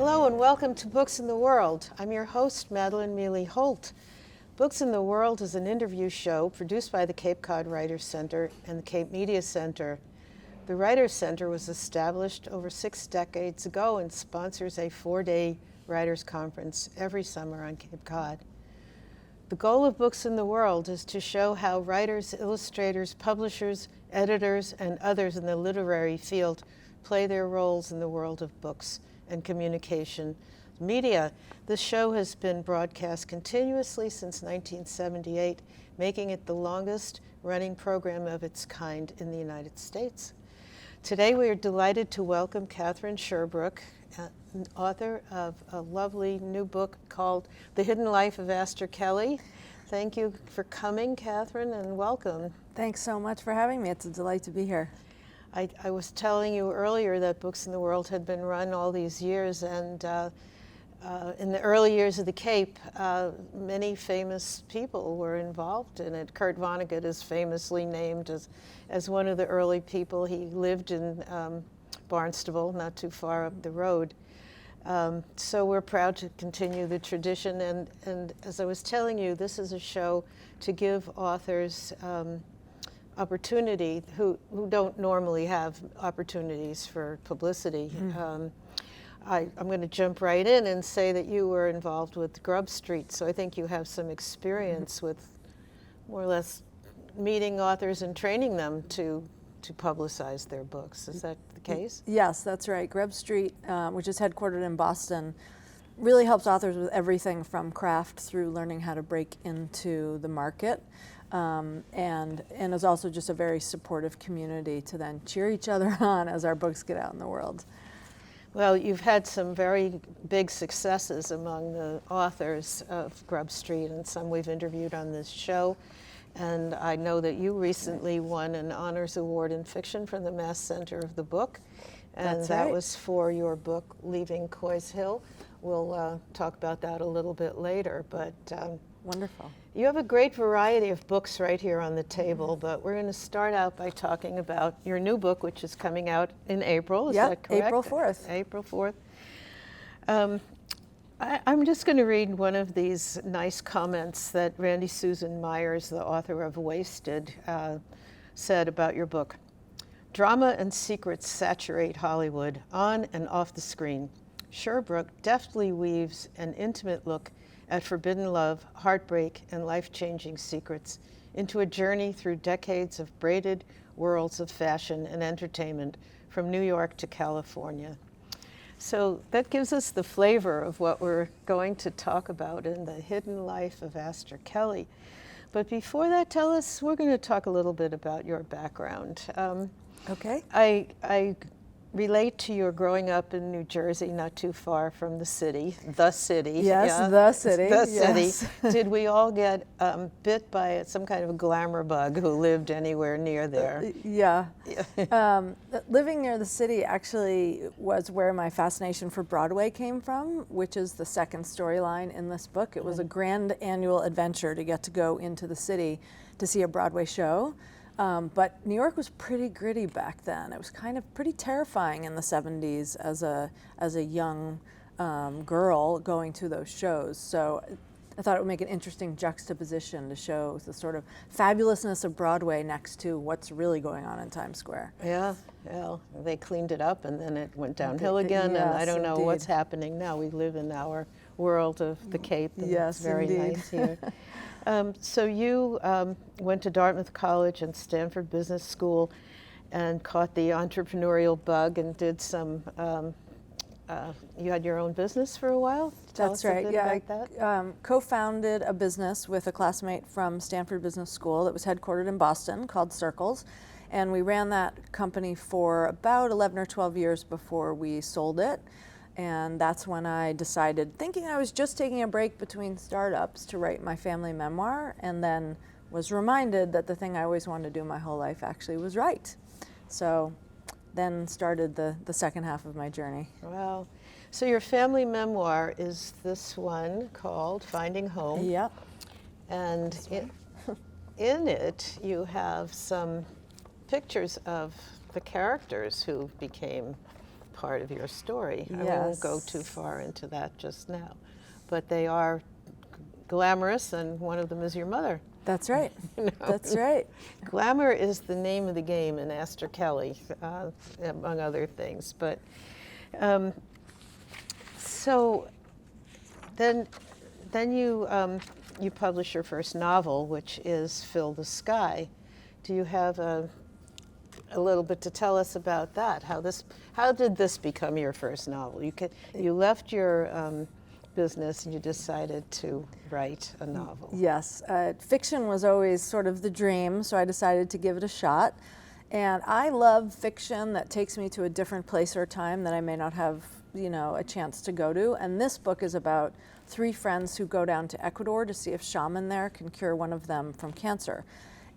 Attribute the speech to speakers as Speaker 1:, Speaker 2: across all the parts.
Speaker 1: Hello and welcome to Books in the World. I'm your host, Madeline Mealy-Holt. Books in the World is an interview show produced by the Cape Cod Writers Center and the Cape Media Center. The Writers Center was established over 6 decades ago and sponsors a 4-day writers conference every summer on Cape Cod. The goal of Books in the World is to show how writers, illustrators, publishers, editors, and others in the literary field play their roles in the world of books and communication media. The show has been broadcast continuously since 1978, making it the longest running program of its kind in the United States. Today we are delighted to welcome Katherine Sherbrooke, an author of a lovely new book called The Hidden Life of Aster Kelly. Thank you for coming, Katherine, and welcome.
Speaker 2: Thanks so much for having me. It's a delight to be here.
Speaker 1: I was telling you earlier that Books in the World had been run all these years, and in the early years of the Cape, many famous people were involved in it. Kurt Vonnegut is famously named as one of the early people. He lived in Barnstable, not too far up the road. So we're proud to continue the tradition, and as I was telling you, this is a show to give authors opportunity who don't normally have opportunities for publicity. I'm going to jump right in and say that you were involved with Grub Street, so I think you have some experience with more or less meeting authors and training them to publicize their books. Is that the case?
Speaker 2: Yes, that's right. Grub Street, which is headquartered in Boston, really helps authors with everything from craft through learning how to break into the market. And is also just a very supportive community to then cheer each other on as our books get out in the world.
Speaker 1: Well, you've had some very big successes among the authors of Grub Street, and some we've interviewed on this show. And I know that you recently won an honors award in fiction from the Mass Center of the Book. And
Speaker 2: That's
Speaker 1: that
Speaker 2: right.
Speaker 1: was for your book, Leaving Coy's Hill. We'll talk about that a little bit later, but
Speaker 2: Wonderful.
Speaker 1: you have a great variety of books right here on the table, but we're going to start out by talking about your new book, which is coming out in April. Is that correct?
Speaker 2: April 4th.
Speaker 1: April 4th. I'm just going to read one of these nice comments that Randy Susan Myers, the author of Wasted, said about your book. Drama and secrets saturate Hollywood, on and off the screen. Sherbrooke deftly weaves an intimate look at forbidden love, heartbreak, and life-changing secrets into a journey through decades of braided worlds of fashion and entertainment from New York to California. So that gives us the flavor of what we're going to talk about in The Hidden Life of Aster Kelly. But before that, we're going to talk a little bit about your background.
Speaker 2: Okay.
Speaker 1: I relate to your growing up in New Jersey, not too far from the city. The city.
Speaker 2: Yes,
Speaker 1: yeah.
Speaker 2: the city.
Speaker 1: The
Speaker 2: yes.
Speaker 1: city. Did we all get bit by some kind of a glamour bug who lived anywhere near there?
Speaker 2: Yeah. Living near the city actually was where my fascination for Broadway came from, which is the second storyline in this book. It was a grand annual adventure to get to go into the city to see a Broadway show. But New York was pretty gritty back then. It was kind of pretty terrifying in the 70s as a young girl going to those shows. So I thought it would make an interesting juxtaposition to show the sort of fabulousness of Broadway next to what's really going on in Times Square.
Speaker 1: Yeah, well, they cleaned it up and then it went downhill again, and I don't know
Speaker 2: indeed.
Speaker 1: what's happening now. We live in our world of the Cape, and
Speaker 2: Yes,
Speaker 1: it's very
Speaker 2: indeed.
Speaker 1: nice here. So you went to Dartmouth College and Stanford Business School and caught the entrepreneurial bug and did some, you had your own business for a while? Tell
Speaker 2: That's
Speaker 1: us a
Speaker 2: right.
Speaker 1: bit
Speaker 2: Yeah,
Speaker 1: about that.
Speaker 2: I co-founded a business with a classmate from Stanford Business School that was headquartered in Boston called Circles. And we ran that company for about 11 or 12 years before we sold it. And that's when I decided, thinking I was just taking a break between startups, to write my family memoir, and then was reminded that the thing I always wanted to do my whole life actually was write. So then started the second half of my journey.
Speaker 1: Wow. So your family memoir is this one called Finding Home.
Speaker 2: Yep.
Speaker 1: And in it, you have some pictures of the characters who became part of your story.
Speaker 2: Yes.
Speaker 1: I won't go too far into that just now. But they are glamorous, and one of them is your mother.
Speaker 2: That's right.
Speaker 1: You know?
Speaker 2: That's right.
Speaker 1: Glamour is the name of the game in Aster Kelly, among other things. But so then you publish your first novel, which is Fill the Sky. Do you have a little bit to tell us about that? How did this become your first novel? You left your business and you decided to write a novel.
Speaker 2: Yes, fiction was always sort of the dream, so I decided to give it a shot. And I love fiction that takes me to a different place or time that I may not have, a chance to go to. And this book is about 3 friends who go down to Ecuador to see if shaman there can cure one of them from cancer.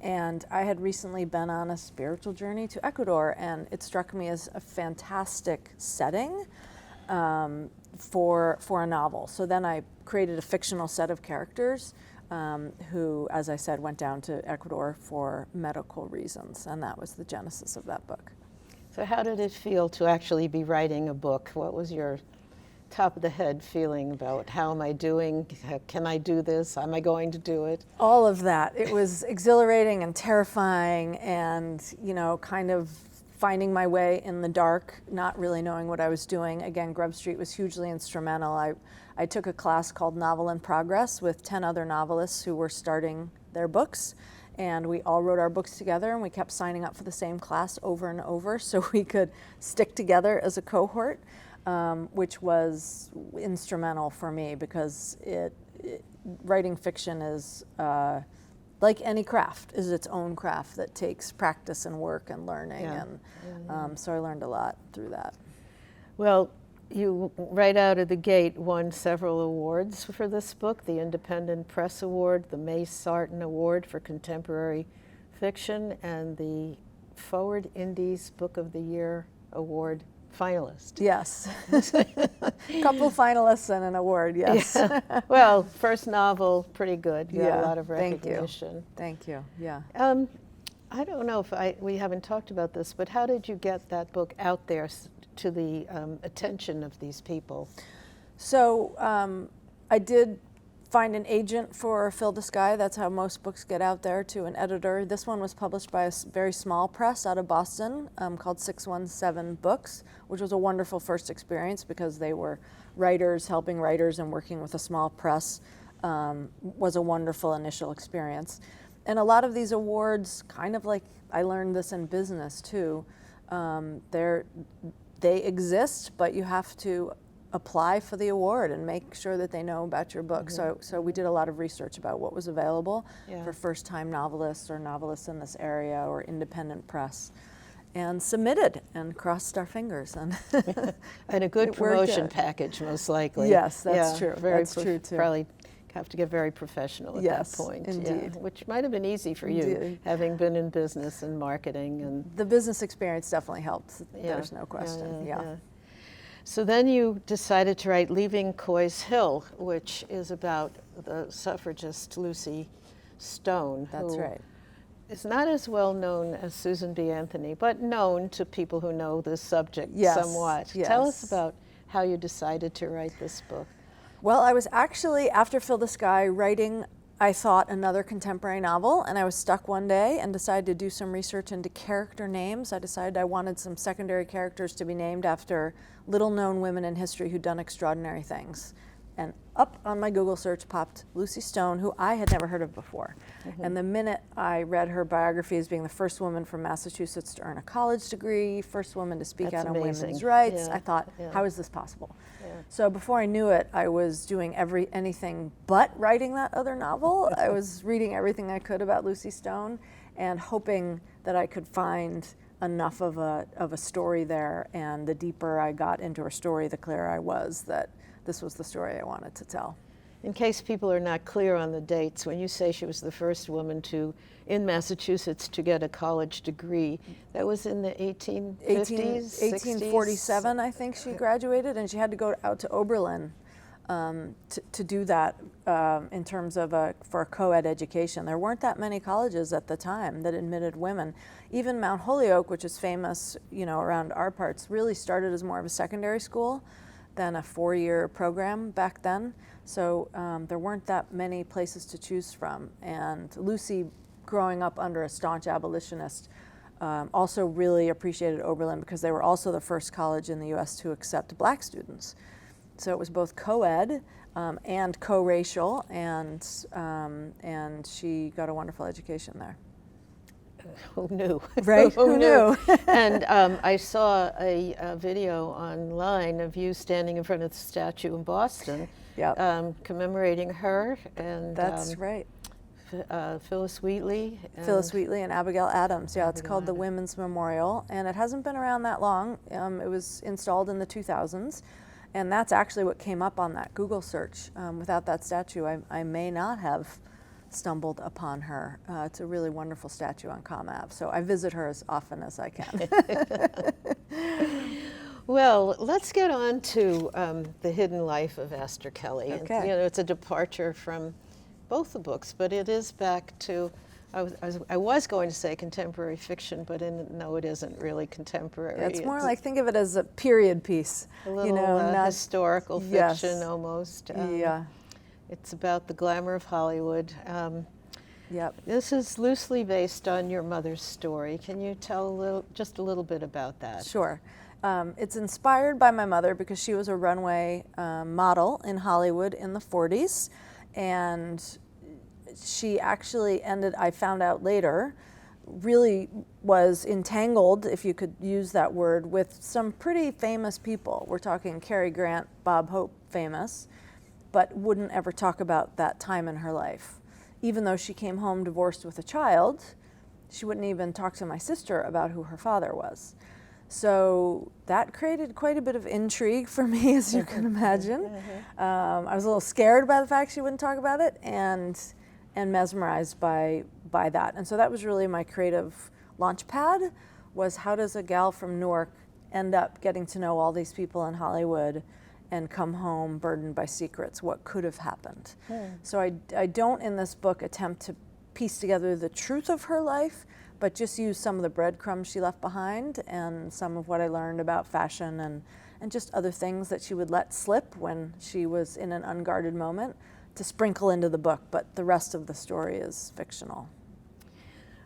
Speaker 2: And I had recently been on a spiritual journey to Ecuador, and it struck me as a fantastic setting for a novel. So then I created a fictional set of characters who, as I said, went down to Ecuador for medical reasons, and that was the genesis of that book.
Speaker 1: So how did it feel to actually be writing a book? What was your top of the head feeling about how am I doing? Can I do this? Am I going to do it?
Speaker 2: All of that. It was exhilarating and terrifying and, kind of finding my way in the dark, not really knowing what I was doing. Again, Grub Street was hugely instrumental. I took a class called Novel in Progress with 10 other novelists who were starting their books. And we all wrote our books together, and we kept signing up for the same class over and over so we could stick together as a cohort, which was instrumental for me because writing fiction is, like any craft, is its own craft that takes practice and work and learning.
Speaker 1: Yeah.
Speaker 2: And so I learned a lot through that.
Speaker 1: Well, you right out of the gate won several awards for this book, the Independent Press Award, the May Sarton Award for Contemporary Fiction, and the Forward Indies Book of the Year Award finalist.
Speaker 2: Yes. Couple finalists and an award, yes.
Speaker 1: Yeah. Well, first novel, pretty good. You got
Speaker 2: Yeah,
Speaker 1: a lot of
Speaker 2: thank you.
Speaker 1: recognition.
Speaker 2: Thank you, yeah.
Speaker 1: I don't know if we haven't talked about this, but how did you get that book out there to the attention of these people?
Speaker 2: So I did find an agent for Fill the Sky. That's how most books get out there, to an editor. This one was published by a very small press out of Boston called 617 Books, which was a wonderful first experience because they were writers helping writers, and working with a small press was a wonderful initial experience. And a lot of these awards, kind of like I learned this in business too, they exist, but you have to apply for the award and make sure that they know about your book.
Speaker 1: Mm-hmm.
Speaker 2: So we did a lot of research about what was available
Speaker 1: Yeah.
Speaker 2: for first-time novelists or novelists in this area or independent press, and submitted and crossed our fingers. And
Speaker 1: And a good
Speaker 2: It worked
Speaker 1: promotion
Speaker 2: out.
Speaker 1: package, most likely.
Speaker 2: Yes, that's
Speaker 1: Yeah,
Speaker 2: true. That's true, too.
Speaker 1: Probably have to get very professional at
Speaker 2: Yes,
Speaker 1: that point.
Speaker 2: indeed.
Speaker 1: Yeah, which might have been easy for you,
Speaker 2: Indeed.
Speaker 1: having been in business and marketing and
Speaker 2: the business experience definitely helped.
Speaker 1: yeah,
Speaker 2: There's no question. Yeah.
Speaker 1: So then you decided to write Leaving Coy's Hill, which is about the suffragist Lucy Stone.
Speaker 2: That's
Speaker 1: who
Speaker 2: right.
Speaker 1: is not as well known as Susan B. Anthony, but known to people who know this subject
Speaker 2: Yes,
Speaker 1: somewhat. Tell us
Speaker 2: yes.
Speaker 1: about how you decided to write this book.
Speaker 2: Well, I was actually, after Fill the Sky, writing, I thought, another contemporary novel, and I was stuck one day and decided to do some research into character names. I decided I wanted some secondary characters to be named after little-known women in history who'd done extraordinary things. And up on my Google search popped Lucy Stone, who I had never heard of before.
Speaker 1: Mm-hmm.
Speaker 2: And the minute I read her biography as being the first woman from Massachusetts to earn a college degree, first woman to speak
Speaker 1: That's
Speaker 2: out on
Speaker 1: amazing.
Speaker 2: women's rights,
Speaker 1: Yeah,
Speaker 2: I thought,
Speaker 1: yeah.
Speaker 2: how is this possible?
Speaker 1: Yeah.
Speaker 2: So before I knew it, I was doing anything but writing that other novel. I was reading everything I could about Lucy Stone and hoping that I could find enough of a story there. And the deeper I got into her story, the clearer I was that this was the story I wanted to tell.
Speaker 1: In case people are not clear on the dates, when you say she was the first woman in Massachusetts to get a college degree, that was in the 1850s,
Speaker 2: 1847, I think she graduated, and she had to go out to Oberlin to do that in terms of for a co-ed education. There weren't that many colleges at the time that admitted women. Even Mount Holyoke, which is famous, around our parts, really started as more of a secondary school than a 4-year program back then. So there weren't that many places to choose from. And Lucy, growing up under a staunch abolitionist, also really appreciated Oberlin because they were also the first college in the U.S. to accept black students. So it was both co-ed and co-racial, and she got a wonderful education there.
Speaker 1: Who knew?
Speaker 2: Right? Who knew?
Speaker 1: And I saw a video online of you standing in front of the statue in Boston, commemorating her. And
Speaker 2: that's right.
Speaker 1: Phyllis Wheatley.
Speaker 2: Phyllis Wheatley and Abigail Adams. Yeah, it's called the Women's Memorial, and it hasn't been around that long. It was installed in the 2000s. And that's actually what came up on that Google search. Without that statue, I may not have stumbled upon her. It's a really wonderful statue on Comm Ave, so I visit her as often as I can.
Speaker 1: Well, let's get on to the hidden life of Aster Kelly.
Speaker 2: Okay.
Speaker 1: And, it's a departure from both the books, but it is back to, I was going to say contemporary fiction, but no, it isn't really contemporary.
Speaker 2: It's more like, think of it as a period piece.
Speaker 1: A little not historical fiction almost. It's about the glamour of Hollywood. This is loosely based on your mother's story. Can you tell just a little bit about that?
Speaker 2: Sure. It's inspired by my mother because she was a runway model in Hollywood in the 40s. And she actually I found out later, really was entangled, if you could use that word, with some pretty famous people. We're talking Cary Grant, Bob Hope famous, but wouldn't ever talk about that time in her life. Even though she came home divorced with a child, she wouldn't even talk to my sister about who her father was. So that created quite a bit of intrigue for me, as you can imagine. I was a little scared by the fact she wouldn't talk about it, and mesmerized by that. And so that was really my creative launch pad, was how does a gal from Newark end up getting to know all these people in Hollywood and come home burdened by secrets? What could have happened? So I don't in this book attempt to piece together the truth of her life, but just use some of the breadcrumbs she left behind and some of what I learned about fashion and just other things that she would let slip when she was in an unguarded moment to sprinkle into the book, but the rest of the story is fictional.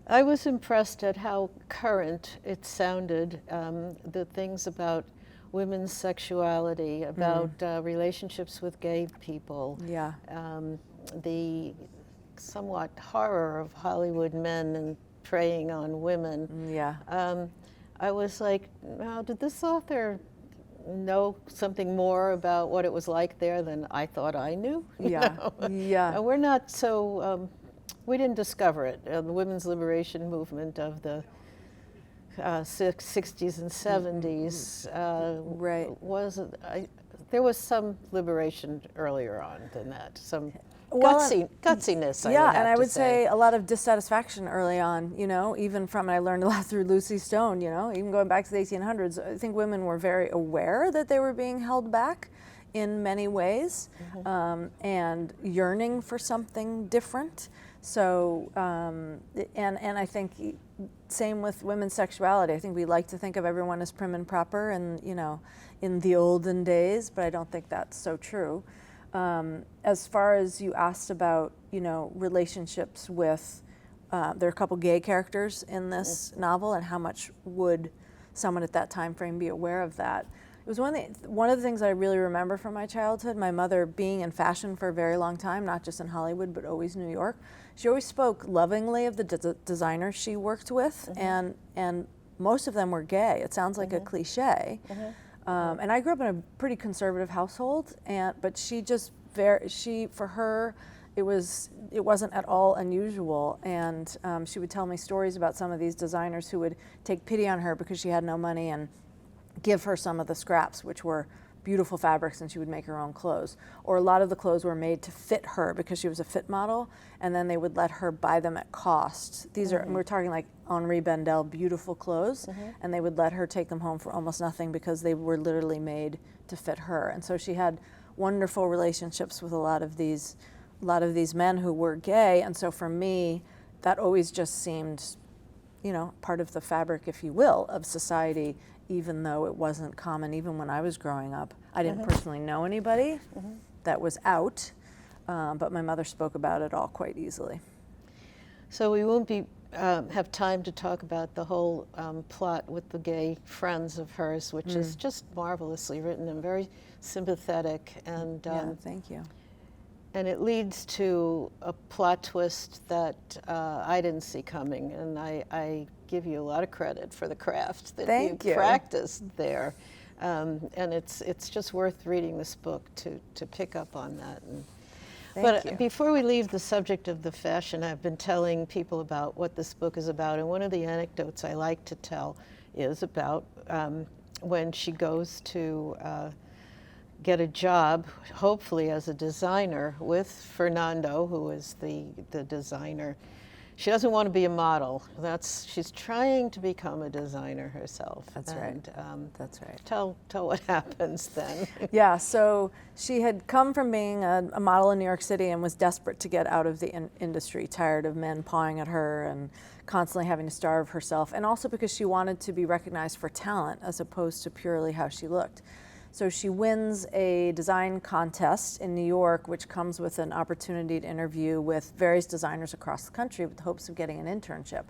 Speaker 1: I was impressed at how current it sounded, the things about women's sexuality, about relationships with gay people, the somewhat horror of Hollywood men and preying on women. I was like, now, did this author know something more about what it was like there than I thought I knew? And we're not so, we didn't discover it. The women's liberation movement of the 60s and 70s there was some liberation earlier on than that, some gutsiness.
Speaker 2: I would say a lot of dissatisfaction early on, even from, I learned a lot through Lucy Stone, even going back to the 1800s. I think women were very aware that they were being held back in many ways, and yearning for something different. So, and I think same with women's sexuality. I think we like to think of everyone as prim and proper and, in the olden days, but I don't think that's so true. As far as you asked about, relationships with, there are a couple gay characters in this novel, and how much would someone at that time frame be aware of that? It was one of the things I really remember from my childhood, my mother being in fashion for a very long time, not just in Hollywood, but always New York. She always spoke lovingly of the designers she worked with, and most of them were gay. It sounds like a cliche. And I grew up in a pretty conservative household, but for her, it wasn't at all unusual. And she would tell me stories about some of these designers who would take pity on her because she had no money and give her some of the scraps, which were beautiful fabrics, and she would make her own clothes. Or a lot of the clothes were made to fit her because she was a fit model, and then they would let her buy them at cost. These are, we're talking like Henri Bendel, beautiful clothes, and they would let her take them home for almost nothing because they were literally made to fit her. And so she had wonderful relationships with a lot of these men who were gay. And so for me, that always just seemed, part of the fabric, if you will, of society, even though it wasn't common. Even when I was growing up, I didn't personally know anybody that was out, but my mother spoke about it all quite easily.
Speaker 1: So we won't have time to talk about the whole plot with the gay friends of hers, which is just marvelously written and very sympathetic. And
Speaker 2: thank you.
Speaker 1: And it leads to a plot twist that I didn't see coming, and I give you a lot of credit for the craft that you practiced there. And it's just worth reading this book to pick up on that. But before we leave the subject of the fashion, I've been telling people about what this book is about, and one of the anecdotes I like to tell is about when she goes to get a job, hopefully as a designer, with Fernando, who is the designer. She doesn't want to be a model. She's trying to become a designer herself.
Speaker 2: That's right. That's right.
Speaker 1: Tell what happens then.
Speaker 2: Yeah, so she had come from being a model in New York City and was desperate to get out of the industry, tired of men pawing at her and constantly having to starve herself, and also because she wanted to be recognized for talent as opposed to purely how she looked. So she wins a design contest in New York, which comes with an opportunity to interview with various designers across the country with the hopes of getting an internship.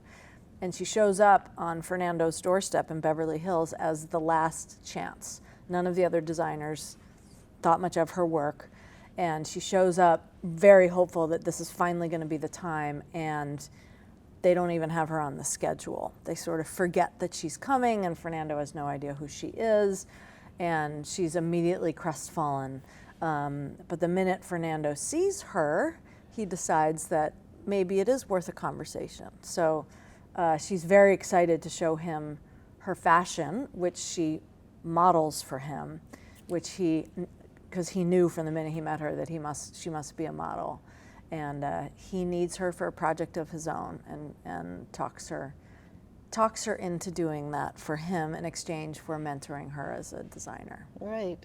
Speaker 2: And she shows up on Fernando's doorstep in Beverly Hills as the last chance. None of the other designers thought much of her work. And she shows up very hopeful that this is finally going to be the time, and they don't even have her on the schedule. They sort of forget that she's coming, and Fernando has no idea who she is. And she's immediately crestfallen. But the minute Fernando sees her, he decides that maybe it is worth a conversation. So she's very excited to show him her fashion, which she models for him, because he knew from the minute he met her that she must be a model. And he needs her for a project of his own, and talks her into doing that for him in exchange for mentoring her as a designer.
Speaker 1: Right.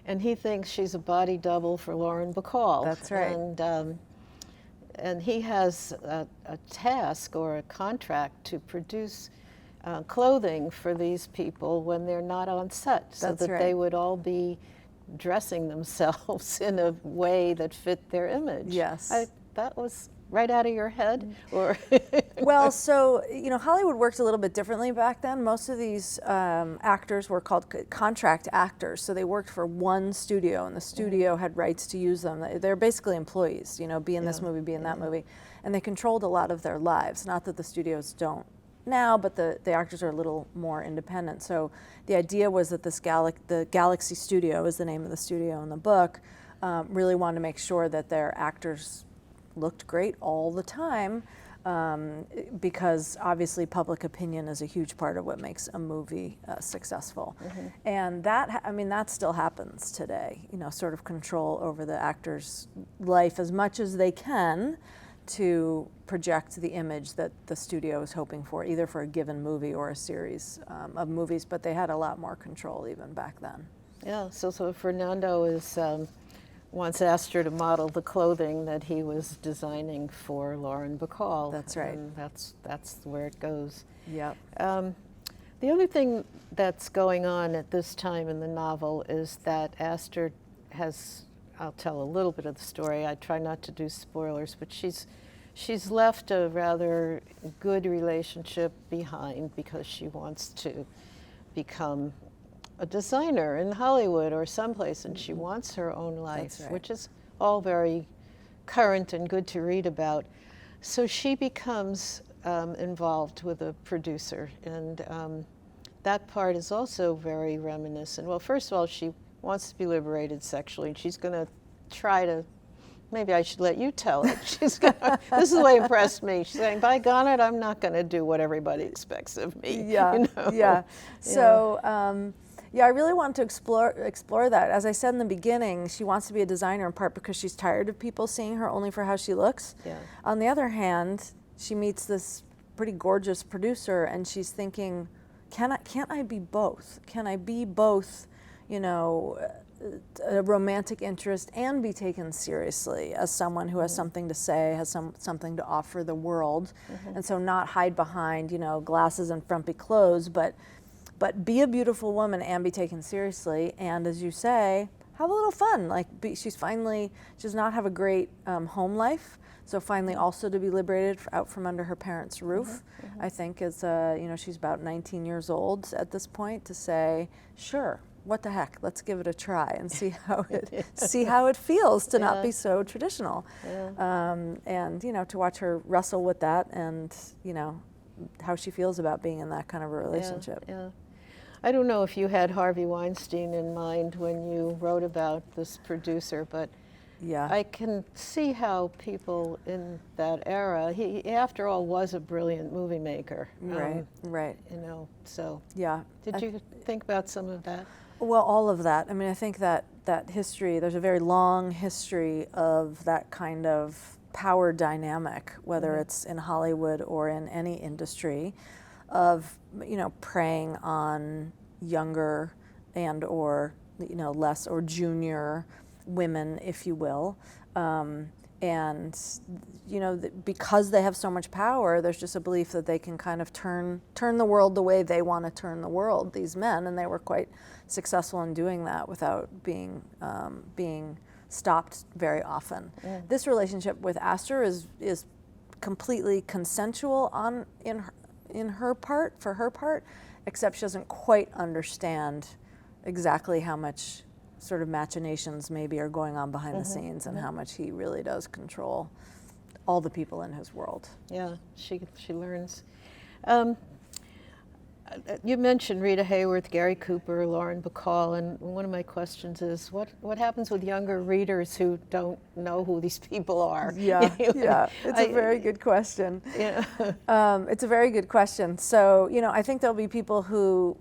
Speaker 1: And he thinks she's a body double for Lauren Bacall.
Speaker 2: That's right.
Speaker 1: And he has a task or a contract to produce clothing for these people when they're not on set, so that they would all be dressing themselves in a way that fit their image.
Speaker 2: Yes.
Speaker 1: That was right out of your head? Or
Speaker 2: Well, so, Hollywood worked a little bit differently back then. Most of these actors were called contract actors. So they worked for one studio, and the studio had rights to use them. They're basically employees, be in this movie, be in that movie. And they controlled a lot of their lives. Not that the studios don't now, but the actors are a little more independent. So the idea was that the Galaxy Studio is the name of the studio in the book, really wanted to make sure that their actors looked great all the time, because obviously public opinion is a huge part of what makes a movie successful. And that still happens today, sort of control over the actor's life as much as they can to project the image that the studio is hoping for, either for a given movie or a series of movies, but they had a lot more control even back then.
Speaker 1: Yeah, so Fernando wants Aster to model the clothing that he was designing for Lauren Bacall.
Speaker 2: That's right.
Speaker 1: And that's where it goes.
Speaker 2: Yep.
Speaker 1: The other thing that's going on at this time in the novel is that Aster has, I'll tell a little bit of the story, I try not to do spoilers, but she's left a rather good relationship behind because she wants to become a designer in Hollywood or someplace, and she wants her own life, which is all very current and good to read about. So she becomes involved with a producer, and that part is also very reminiscent. Well, first of all, she wants to be liberated sexually, and she's going to try to, maybe I should let you tell it. This is what impressed me. She's saying, by God, I'm not going to do what everybody expects of me.
Speaker 2: Yeah, yeah. So, I really want to explore that. As I said in the beginning, she wants to be a designer in part because she's tired of people seeing her only for how she looks.
Speaker 1: Yeah.
Speaker 2: On the other hand, she meets this pretty gorgeous producer, and she's thinking, can't I be both? Can I be both, a romantic interest and be taken seriously as someone who has something to say, has something to offer the world, and so not hide behind, glasses and frumpy clothes, but be a beautiful woman and be taken seriously, and as you say, have a little fun. Like she does not have a great home life, so finally also to be liberated out from under her parents' roof, I think is, she's about 19 years old at this point, to say, sure, what the heck, let's give it a try and see how it feels to not be so traditional. And to watch her wrestle with that, and how she feels about being in that kind of a relationship.
Speaker 1: I don't know if you had Harvey Weinstein in mind when you wrote about this producer, but I can see how people in that era, he after all was a brilliant movie maker.
Speaker 2: Right.
Speaker 1: So
Speaker 2: yeah.
Speaker 1: Did you think about some of that?
Speaker 2: Well, all of that. I mean, I think that history, there's a very long history of that kind of power dynamic, whether it's in Hollywood or in any industry, of preying on younger and or less or junior women, if you will, and because they have so much power, there's just a belief that they can kind of turn the world the way they want to turn the world, these men, and they were quite successful in doing that without being stopped very often. This relationship with Aster is completely consensual in her part, for her part, except she doesn't quite understand exactly how much sort of machinations maybe are going on behind the scenes, and how much he really does control all the people in his world. Yeah,
Speaker 1: she learns. You mentioned Rita Hayworth, Gary Cooper, Lauren Bacall, and one of my questions is, what happens with younger readers who don't know who these people are?
Speaker 2: Yeah, it's a very good question. It's a very good question. So, I think there'll be people who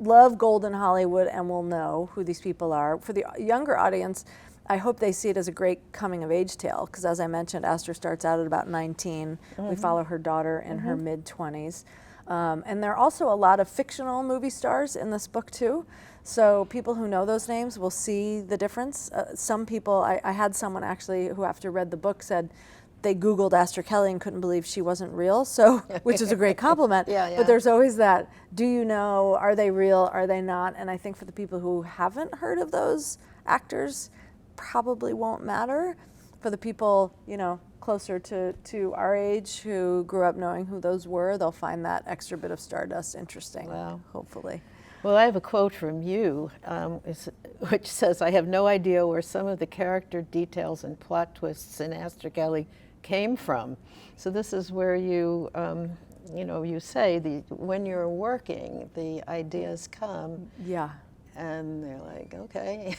Speaker 2: love Golden Hollywood and will know who these people are. For the younger audience, I hope they see it as a great coming-of-age tale, because as I mentioned, Aster starts out at about 19. We follow her daughter in her mid-20s. And there are also a lot of fictional movie stars in this book too. So people who know those names will see the difference. Some people, I had someone actually who after read the book said they Googled Aster Kelly and couldn't believe she wasn't real, so which is a great compliment. But there's always that, do you know, are they real, are they not? And I think for the people who haven't heard of those actors, probably won't matter. For the people, closer to our age who grew up knowing who those were, they'll find that extra bit of stardust interesting, hopefully.
Speaker 1: Well, I have a quote from you, which says, "I have no idea where some of the character details and plot twists in Aster Kelly came from." So this is where you, you say when you're working, the ideas come.
Speaker 2: Yeah.
Speaker 1: And they're like, okay,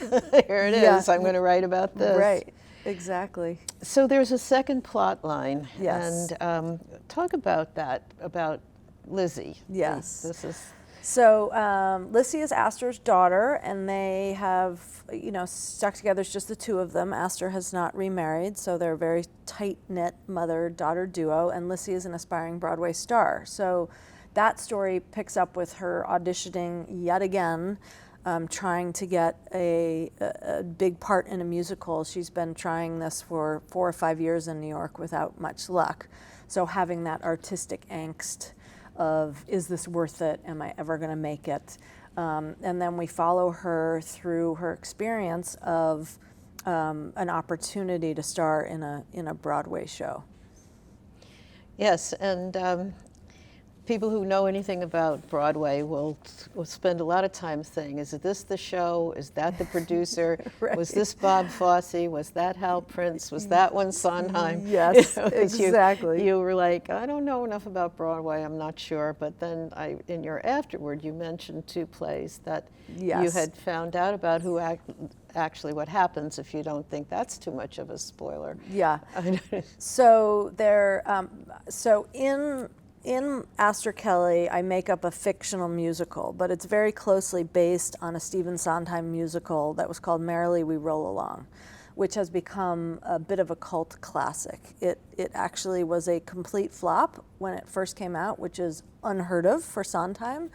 Speaker 1: here it is. I'm going to write about this.
Speaker 2: Right. Exactly.
Speaker 1: So there's a second plot line.
Speaker 2: Yes.
Speaker 1: And talk about that, about Lizzie.
Speaker 2: Yes.
Speaker 1: This is.
Speaker 2: So Lizzie is Aster's daughter, and they have, stuck together. It's just the two of them. Aster has not remarried, so they're a very tight-knit mother-daughter duo, and Lizzie is an aspiring Broadway star. So that story picks up with her auditioning yet again, trying to get a big part in a musical. She's been trying this for 4 or 5 years in New York without much luck. So having that artistic angst of, is this worth it? Am I ever going to make it? And then we follow her through her experience of an opportunity to star in a Broadway show.
Speaker 1: Yes, and people who know anything about Broadway will spend a lot of time saying, is this the show? Is that the producer?
Speaker 2: Right.
Speaker 1: Was this Bob Fosse? Was that Hal Prince? Was that one Sondheim?
Speaker 2: Yes, exactly.
Speaker 1: You were like, I don't know enough about Broadway, I'm not sure. But then in your afterward, you mentioned 2 plays that you had found out about who actually what happens, if you don't think that's too much of a spoiler.
Speaker 2: Yeah. So in Aster Kelly, I make up a fictional musical, but it's very closely based on a Stephen Sondheim musical that was called Merrily We Roll Along, which has become a bit of a cult classic. It actually was a complete flop when it first came out, which is unheard of for Sondheim.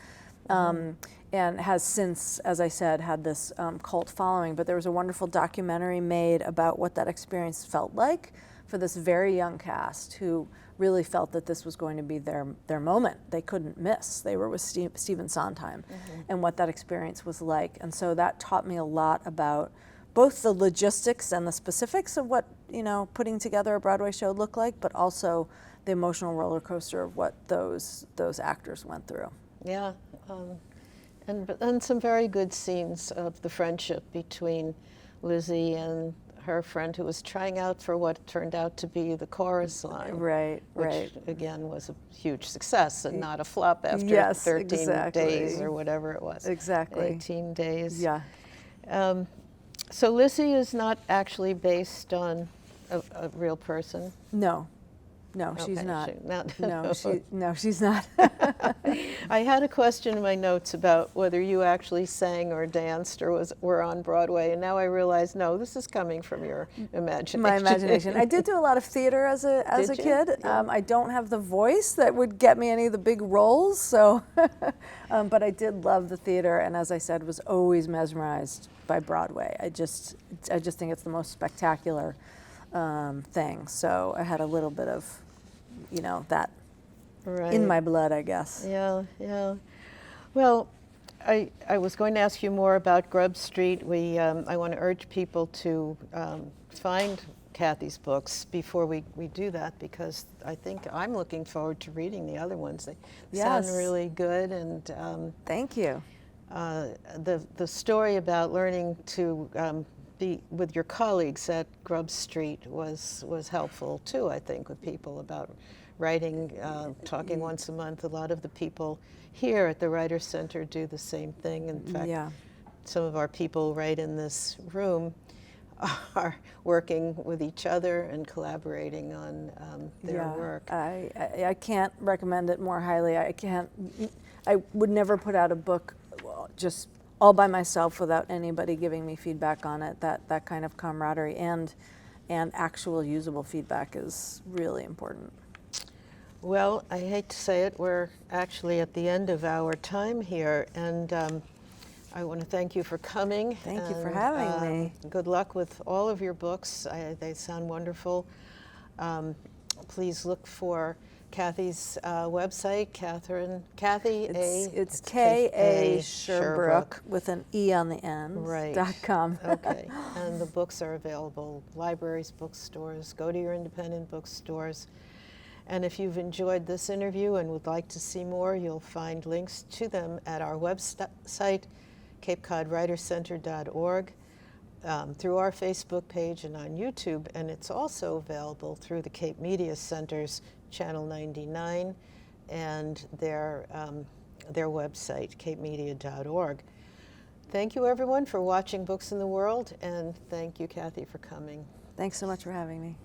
Speaker 2: and has since, as I said, had this cult following. But there was a wonderful documentary made about what that experience felt like for this very young cast who really felt that this was going to be their moment. They couldn't miss. They were with Stephen Sondheim, and what that experience was like. And so that taught me a lot about both the logistics and the specifics of what, putting together a Broadway show looked like, but also the emotional roller coaster of what those actors went through.
Speaker 1: Yeah, and some very good scenes of the friendship between Lizzie and her friend who was trying out for what turned out to be the chorus line.
Speaker 2: Right.
Speaker 1: Which, again, was a huge success and not a flop after
Speaker 2: Yes,
Speaker 1: 13
Speaker 2: exactly.
Speaker 1: days or whatever it was.
Speaker 2: Exactly.
Speaker 1: 18 days.
Speaker 2: Yeah.
Speaker 1: So Lizzie is not actually based on a real person?
Speaker 2: No, she's
Speaker 1: Okay,
Speaker 2: not. She's not.
Speaker 1: I had a question in my notes about whether you actually sang or danced or were on Broadway, and now I realize, no, this is coming from your imagination.
Speaker 2: My imagination. I did do a lot of theater as a
Speaker 1: Did you?
Speaker 2: kid.
Speaker 1: Yeah.
Speaker 2: I don't have the voice that would get me any of the big roles, so, but I did love the theater, and as I said, was always mesmerized by Broadway. I just think it's the most spectacular thing. So I had a little bit of, that
Speaker 1: Right.
Speaker 2: in my blood, I guess.
Speaker 1: Yeah. Well, I was going to ask you more about Grub Street. I want to urge people to find Kathy's books before we do that, because I think I'm looking forward to reading the other ones. They
Speaker 2: Yes.
Speaker 1: sound really good, and
Speaker 2: Thank you.
Speaker 1: the story about learning to be with your colleagues at Grub Street was helpful too, I think, with people about writing, talking once a month. A lot of the people here at the Writers Center do the same thing. In fact, some of our people right in this room are working with each other and collaborating on their work.
Speaker 2: I can't recommend it more highly. I would never put out a book just all by myself without anybody giving me feedback on it. That kind of camaraderie and actual usable feedback is really important.
Speaker 1: Well, I hate to say it, we're actually at the end of our time here, and I want to thank you for coming.
Speaker 2: Thank you for having me.
Speaker 1: Good luck with all of your books. They sound wonderful. Please look for Kathy's website, Kathy
Speaker 2: It's K.A. Sherbrooke with an E on the end.
Speaker 1: Right.
Speaker 2: .com.
Speaker 1: Okay. And the books are available, libraries, bookstores. Go to your independent bookstores. And if you've enjoyed this interview and would like to see more, you'll find links to them at our website, capecodwritercenter.org, through our Facebook page and on YouTube. And it's also available through the Cape Media Center's Channel 99 and their website, capemedia.org. Thank you, everyone, for watching Books in the World, and thank you, Kathy, for coming.
Speaker 2: Thanks so much for having me.